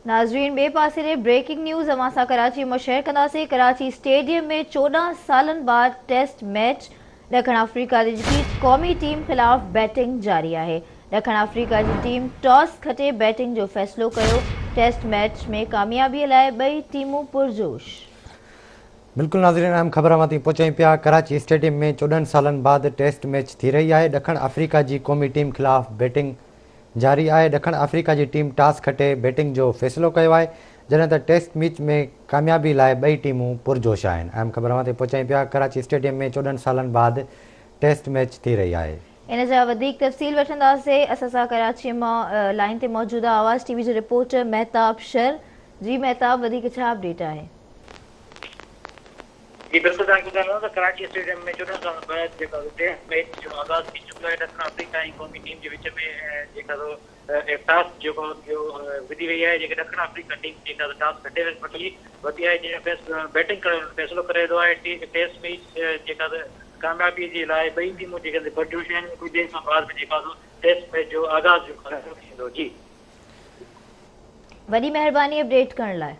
नाज़रीन बे पासे ब्रेकिंग न्यूज़ अवां सां कराची में शेयर कंदासीं। कराची स्टेडियम में 14 सालन बाद टेस्ट मैच ॾखण अफ्रीका जी क़ौमी टीम ख़िलाफ़ बैटिंग जारी है। ॾखण अफ्रीका की टीम टॉस खटे बैटिंग जो फ़ैसिलो कयो। टेस्ट मैच में कामयाबी लाइ ॿई टीमूं पुरजोश। बिल्कुल नाज़रीन, अहम ख़बर वती पहुचाई पिया। कराची स्टेडियम में 14 सालन बाद टेस्ट मैच थी रही है। ॾखण अफ्रीका की क़ौमी टीम ख़िलाफ़ बैटिंग जारी है। ॾखण अफ्रीका की टीम टॉस खटे बैटिंग जो फ़ैसिलो किया है, जैसे तो टेस्ट मैच में कामयाबी लाइ ॿई टीमूं पुरजोश हैं। अहम ख़बर वती पहुचाई पिया। कराची स्टेडियम में 14 सालन बाद टेस्ट मैच थी रही है। इन जा वधीक तफ़सील वठंदासीं। असां सां कराची में लाइन ते मौजूद आवाज़ टीवी जो रिपोर्टर महताब शर। जी महताब, वधीक छा अपडेट है? जी बिल्कुल, तो कराची स्टेडियम में 14 साल बाद टेस्ट मैच जो आगाज़ थी चुको है। ॾखण अफ्रीका की क़ौमी टीम के विच में टॉस जो विधी वही है। ॾखण अफ्रीका टीम टॉस खटे वती है, जैसे बैटिंग करण जो फैसलो करे टेस्ट मैच कामयाबी के लिए ॿई टीमूं पुरजोश हैं। कुछ देर से बाद में टेस्ट मैच जो आगाज़ जो जी। वॾी मेहरबानी अपडेट करण लाइ।